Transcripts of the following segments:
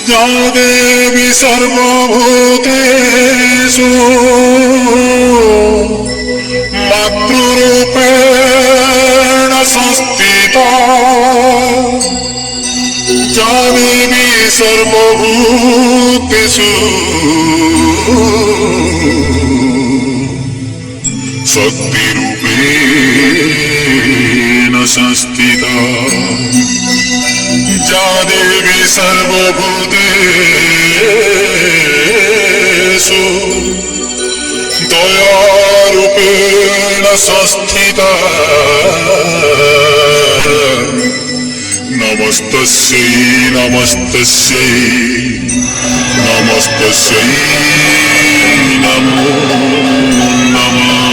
या देवी सर्वभूतेषु मातृरूपेण संस्थिता या देवी सर्वभूतेषु शक्तिरूपेण संस्थिता या देवी सर्वभूतेषु दयारूपेण संस्थिता नमस्तस्यै नमस्तस्यै नमस्तस्यै नमो नमः।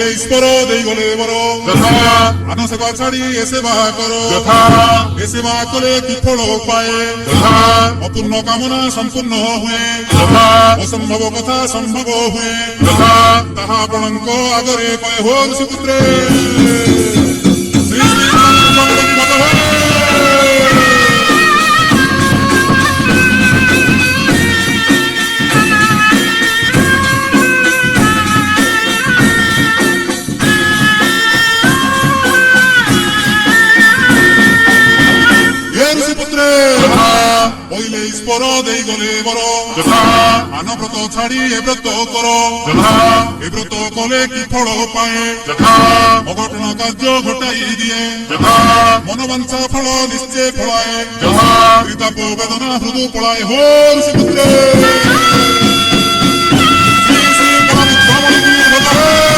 କହିଲେ ଈଶ୍ୱର ଦେଇଗଲେ ବର ଯଥା ଆନ ସେବା ଛାଡ଼ି ଏ ସେବା କର ଯଥା ଏ ସେବା କଲେ କି ଫଳ ପାଏ ଯଥା ଅପୂର୍ଣ୍ଣ କାମନା ସମ୍ପୂର୍ଣ୍ଣ ହୁଏ ଯଥା ଅସମ୍ଭବ କଥା ସମ୍ଭବ ହୁଏ ଯଥା ତାହା ଆପଣଙ୍କ ଆଗରେ କହେ ହୋ ଋଷିପୁତ୍ରେ ଶ୍ରୀ ଶ୍ରୀ ଗଣପତି ଭଗବାନ କହିଲେ ଈଶ୍ୱର ଦେଇଗଲେ ବର ଯଥା ଆନ ବ୍ରତ ଛାଡ଼ି ଏ ବ୍ରତ କର ଯଥା ଏ ବ୍ରତ କଲେ କି ଫଳ ପାଏ ଯଥା ଅଘଟଣ କାର୍ଯ୍ୟ ଘଟାଇ ଦିଏ ଯଥା ମନବାଞ୍ଛା ଫଳ ନିଶ୍ଚୟ ଫଳାଏ ଯଥା ତ୍ରିତାପ ବେଦନା ହୃଦୁ ପଳାଏ ହୋ ଋଷିପୁତ୍ରେ ଶ୍ରୀ ଶ୍ରୀ ପରମୁଦ୍ରମଣି ଭଗବାନ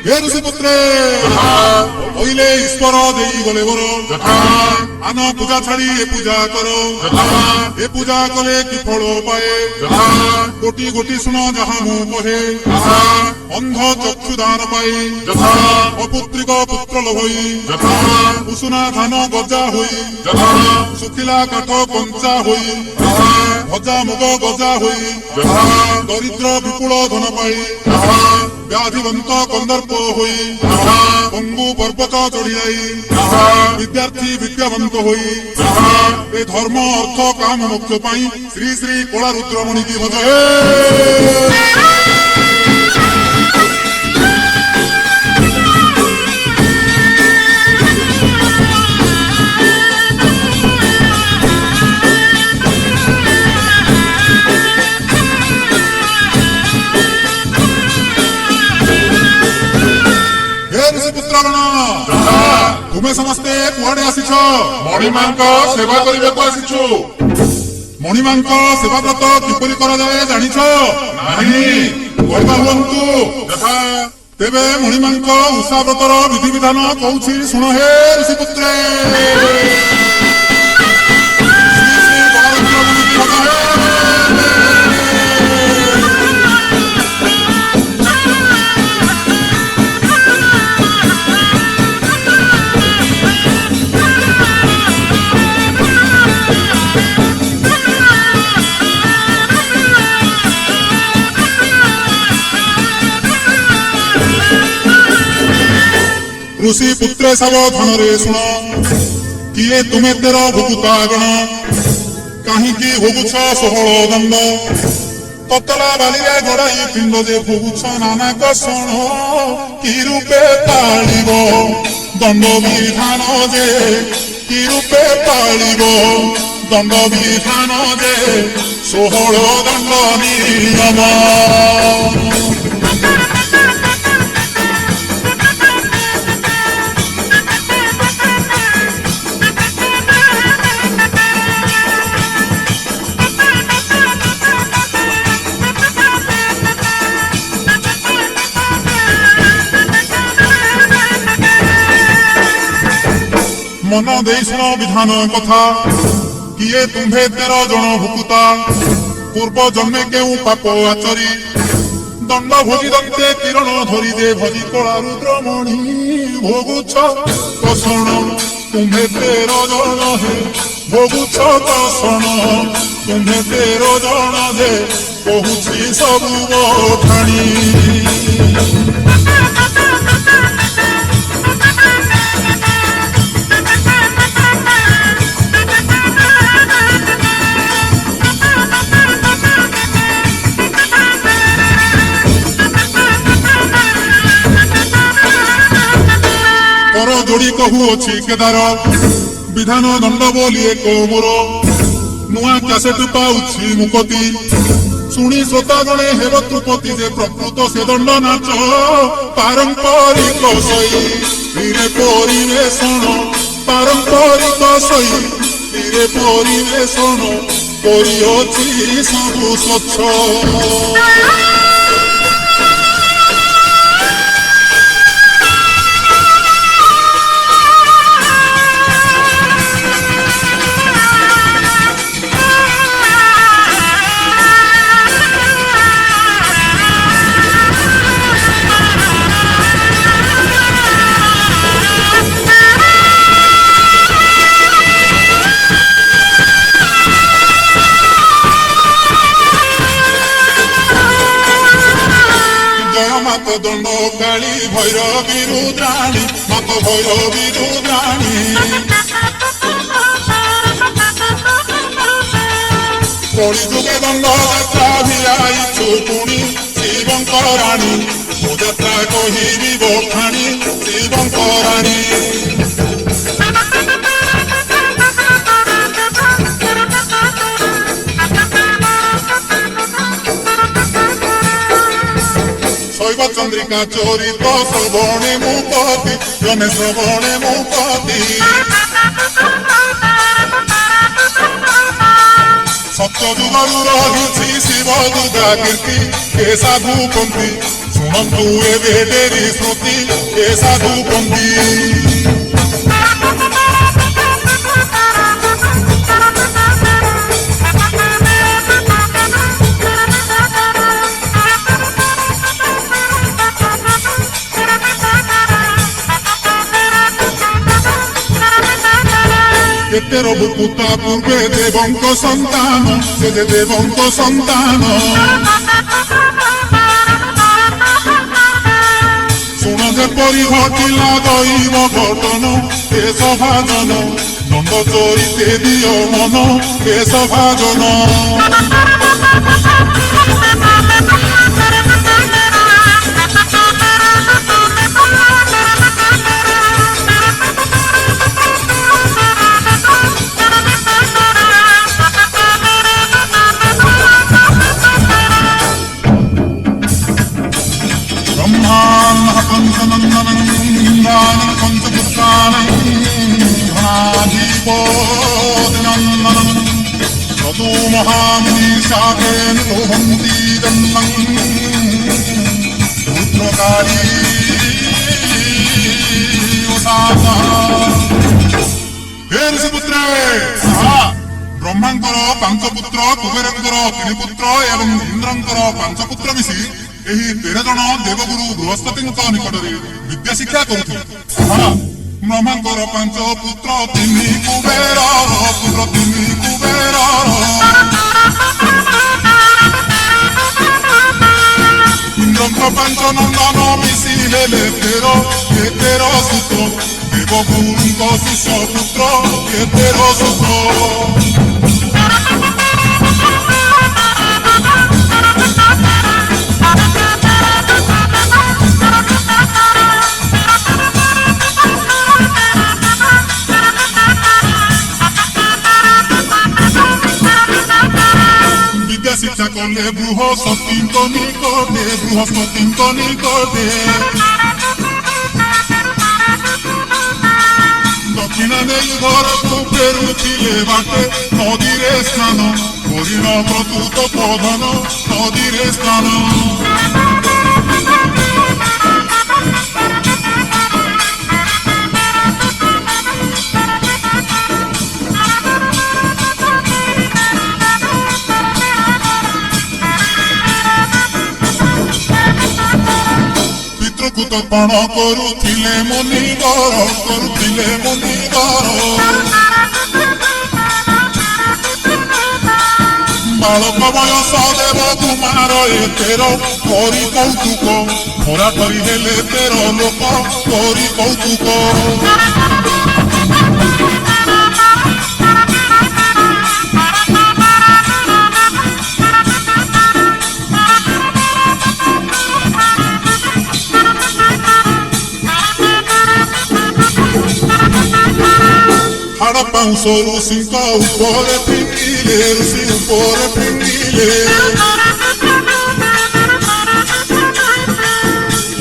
हे ऋषिपुत्रे କହିଲେ ଈଶ୍ୱର ଦେଇଗଲେ ବର ଯଥା ଆନ ପୂଜା ଛାଡ଼ି ଏ ପୂଜା କର ଯଥା ଏ ପୂଜା କଲେ କି ଫଳ ପାଏ ଯଥା ଗୋଟି ଗୋଟି ଶୁଣ ଯାହା ମୁଁ କହେ ଯଥା ଅନ୍ଧ ଚକ୍ଷୁ ଦାନ ପାଇ ଯଥା ଅପୁତ୍ରିକ ପୁତ୍ର ଲୋଭଇ ଯଥା ଉଷୁନା ଧାନ ଗଜା ହୋଇ ଯଥା ଶୁଖିଲା କାଠ କଞ୍ଚା ହୋଇ ଯଥା ଭଜା ମୁଗ ଗଜା ହୋଇ ଯଥା ଦରିଦ୍ର ବିପୁଳ ଧନ ପାଇ ଯଥା ବ୍ୟାଧିବନ୍ତ କନ୍ଦର୍ପ ହୋଇ ଯଥା ପଙ୍ଗୁ ପର୍ବତ ଚଢି ଯାଇ ଯଥା ବିଦ୍ୟାର୍ଥୀ ବିଦ୍ୟାବନ୍ତ ହୋଇ ଯଥା ଏ ଧର୍ମ ଅର୍ଥ କାମ ମୋକ୍ଷ ପାଇଁ ଶ୍ରୀ ଶ୍ରୀ କଳା ରୁଦ୍ରମଣି କି ଭଜ ହେ ତୁମେ ସମସ୍ତେ କୁଆଡେ ଆସିଛ ମଣିମାଙ୍କ ସେବା କରିବାକୁ ଆସିଛୁ ମଣିମାଙ୍କ ସେବା ବ୍ରତ କିପରି କରାଯାଏ ଜାଣିଛ ନାହିଁ କହିବା ହୁଅନ୍ତୁ ଯଥା ତେବେ ମଣିମାଙ୍କ ଉଷା ବ୍ରତର ବିଧିବିଧାନ କହୁଛି ଶୁଣ ହେ ଋଷିପୁତ୍ରେ ଶ୍ରୀ ଶ୍ରୀ ବଳଭଦ୍ରମଣି ଭଜ ହେ ऋषि पुत्रे सावधाନରେ ଶୁଣ କିଏ ତୁମେ ତେର ଭୁଗୁତାଗଣ କାହିଁକି ଭୋଗୁଛ 16 ଦଣ୍ଡ ତତଲା ବାଲିରେ ଗଡ଼ାଇ ପିଣ୍ଡ ଯେ ଭୋଗୁଛ ନାନା କଷଣ କି ରୂପେ ପାଳିବ ଦଣ୍ଡ ବିଧାନ ଯେ କି ରୂପେ ପାଳିବ ଦଣ୍ଡ ବିଧାନ ଯେ 16 ଦଣ୍ଡ ନିୟମ ମନ ଦେଇ ଶୁଣ ବିଧାନ କଥା କିଏ ତୁମ୍ଭେ 13 ଜଣ ଭୁକୁତା ପୂର୍ବ ଜନ୍ମେ କେଉଁ ପାପ ଆଚରି ଦଣ୍ଡ ଭୋଜି ଦନ୍ତେ କିରଣ ଧରି ଯେ ଭଜି କଳା ରୁଦ୍ରମଣି ଭୋଗୁଛ କଷଣ ତୁମ୍ଭେ 13 ଜଣ ହେ ଭୋଗୁଛ କଷଣ ତୁମ୍ଭେ 13 ଜଣ ଯେ କହୁଛି ସବୁ ବଖାଣି କର ଯୋଡ଼ି କହୁଅଛି କେଦାର ବିଧାନ ଦଣ୍ଡ ବୋଲି ଏକ ମୋର ନୂଆ କ୍ୟାସେଟ ପାଉଛି ମୁକତି ଶୁଣି ଶ୍ରୋତା ଜଣେ ହେବ ତୃପତି ଯେ ପ୍ରକୃତ ସେ ଦଣ୍ଡ ନାଚ ପାରମ୍ପରିକ ଶୈଳୀରେ ପରିବେଷଣ ପାରମ୍ପରିକ ଶୈଳୀରେ ପରିବେଷଣ କରିଅଛି ସବୁ ସ୍ୱଚ୍ଛ ମାତ ଦଣ୍ଡ କାଳୀ ଭୈରବୀ ରୁଦ୍ରାଣୀ ମାତ ଭୈରବୀ ରୁଦ୍ରାଣୀ କଳିଯୁଗେ ଦଣ୍ଡ ଯାତ୍ରା ଭିଆଇଛୁ ପୁଣି ଶିବଙ୍କ ରାଣୀ ମୋ ଯାତ୍ରା କହିବି ବଖାଣି ଶିବଙ୍କ ରାଣୀ শৈব চন্দ্রিকা চরিত শ্রবণে মুপতি জনে শ্রবণে মুপতি সত্যযুগରୁ ରହିଛି ଶିବ ଦୁର୍ଗା କୀର୍ତ୍ତି ଏ ସାଧୁ ପନ୍ଥୀ ଶୁଣନ୍ତୁ ଏବେ ଡେରି ସ୍ମୃତି ଏ ସାଧୁ ପନ୍ଥୀ କେତେର ବୁକୁତା ପୂର୍ବେ ଦେବଙ୍କ ସନ୍ତାନ ସେ ଯେ ଦେବଙ୍କ ସନ୍ତାନ ଶୁଣ ଯେପରି ଘଟିଲା ଦୈବ ଘଟନ ଏ ସଭାଜନ ଦଣ୍ଡ ଚରିତେ ଦିଅ ମନ ଏ ସଭାଜନ ततो महामुनि शाकेन लोहन्ति जन्मं पुत्रकारी उसासा हे ऋषिपुत्र ब्रह्मांकर पांच पुत्र कुबेरंकर तीन पुत्र एवं इंद्रंकर पांच पुत्र मिसी ଏହି 13 ଜଣ ଦେବଗୁରୁ ବୃହସ୍ପତିଙ୍କ ନିକଟରେ ବିଦ୍ୟା ଶିକ୍ଷା କରୁଥିଲେ ବ୍ରହ୍ମାଙ୍କର 5 ପୁତ୍ର 3 କୁବେର ପୁତ୍ର 3 କୁବେର ଇନ୍ଦ୍ରଙ୍କ 5 ନନ୍ଦନ ମିଶି ହେଲେ 13 ସୁତ ଦେବଗୁରୁଙ୍କ ଶିଷ୍ୟ ପୁତ୍ର 13 ସୁତ শিক্ষা করলে বৃহস্পতিଙ୍କ নিকটে দক্ষিণা নেই ঘরକୁ ফেরুଥିଲେ বাটে নদীরে স্নান হরিণ প্রতুত পদন নদীরে স্নান ତର୍ପଣ କରୁଥିଲେ ମୁନିଗର ବାଳକ ବୟସ ଦେବ କୁମାର ଏତେର କରି କୌତୁକ ଖରା କରି ହେଲେ 13 ଲୋକ କରି କୌତୁକ ହାଡ଼ ପାଉଁଶ ଋଷିଙ୍କ ଉପରେ ଫିଙ୍ଗିଲେ ଋଷି ଉପରେ ଫିଙ୍ଗିଲେ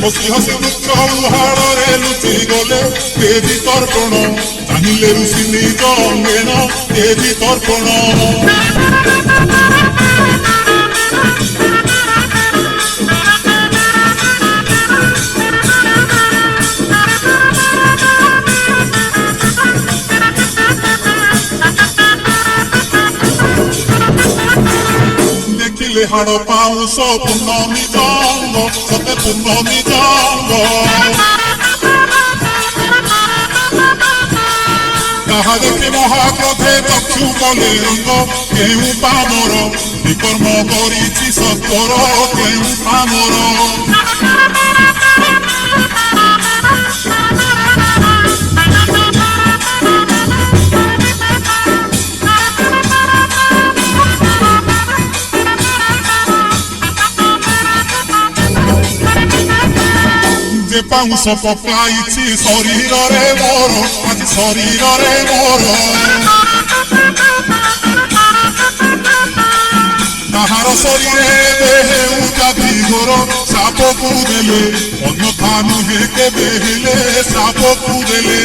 ହସି ହସି ଦୁଃଖ ହାଡ଼ରେ ଲୁଚି ଗଲେ ଦେବୀ ତର୍ପଣ ଚାହିଁଲେ ଋଷି ନିଜ ଅଙ୍ଗେନ ଦେବୀ ତର୍ପଣ হাড় পাউঁশ পূর্ণমী জঙ্গ সতে পূর্ণমী জঙ্গ তাহা দেখি মহাক্রোধে চক্ষু কলে রঙ্গ কেউ পামর বিকর্ম করিছি সত্তর কেউ পামর ଲୁକେ ପାଉଁଶ ପକାଇଛି ଶରୀରରେ ମୋର ଆଜି ଶରୀରରେ ମୋର ତାହାର ଶରୀରେ ହେଉ ଜାତି ଘୋର ସାପକୁ ଦେଲେ ଅନ୍ୟଥା ନୁହେଁ କେବେ ହେଲେ ସାପକୁ ଦେଲେ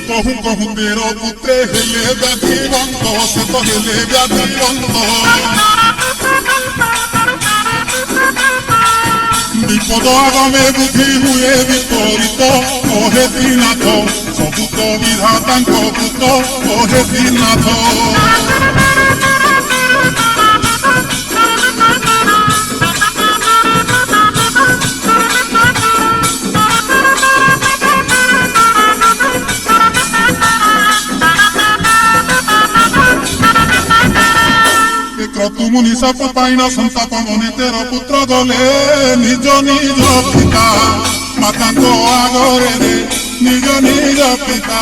कहूँ कहूँ तेर पुत्रे हेले व्याधिवंत से तो हेले व्याधिवंत विपद आगमे बुद्धि हुए विपरीत कहे दीनाथ सबु तो विधातांक पुत कहे दीनाथ क्रतुमुनि साप पाइन संताप मने तेर पुत्र गले निज निज पिता मातांको आगरे रे निज निज पिता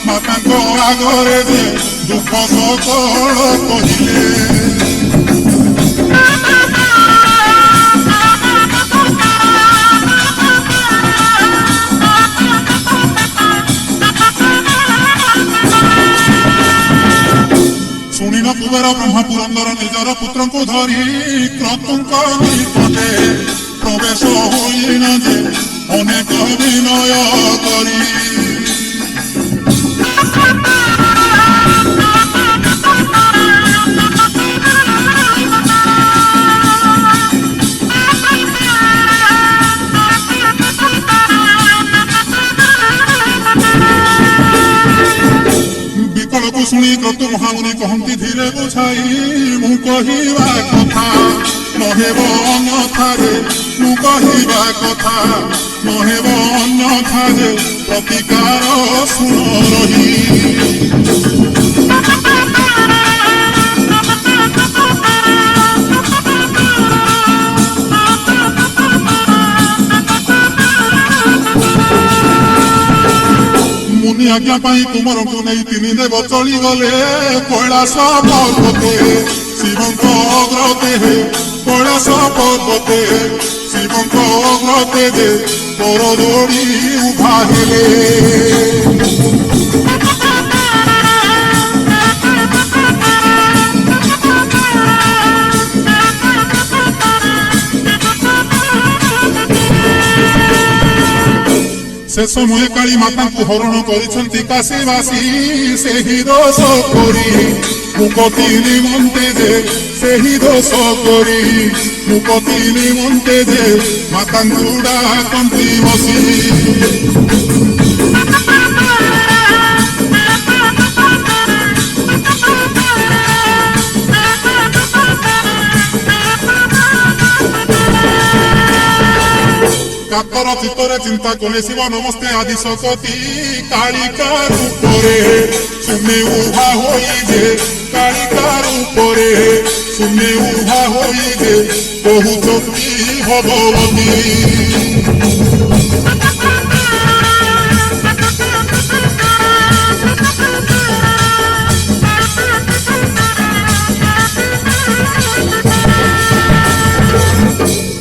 मातांको आगरे रे दुख सकल कहिले शुणिन कुबेर ब्रह्म पुरंदर निजर पुत्र को धरी क्रतुंक निकटे प्रवेश होइन जे अनेक विनय करी को शुणी क्रतु महामुनि कहती धीरे बुझाई मु कहवा कथा नहेब अन्यथा रे मु कहवा कथा नहेब अन्यथा रे प्रतिकार शुण रही मुनि आज्ञा पाई तुमर को नहीं तीन देव चली गले कैलाश पर्वते शिवंक अग्रते कैलाश पर्वते शिवंक अग्रते दे पर दौड़ी उभा हेले से समय काली माता को हरण करिसंती काशीवासी से ही दोष करी मुकति निमंते दे से ही दोष करी मुकति निमंते दे माता गुड़ा कंती बसी कातर चित्तरे चिंता कले शिव नमस्ते आदि सकती कालिका रूपरे सुने उभा होई जे कालिका रूपरे सुने उभा होई जे बहुचती भगवती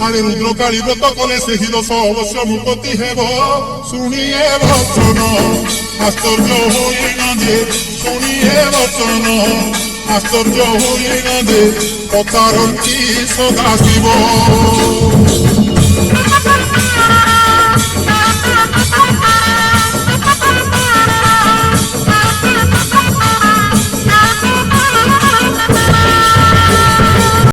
आरे रुद्र काली व्रत कले से ही दोष अवश्य मुक्ति हेब शुणिए वचन आश्चर्य होई न जे शुणिए वचन आश्चर्य होई न जे पतारंती सदा शिव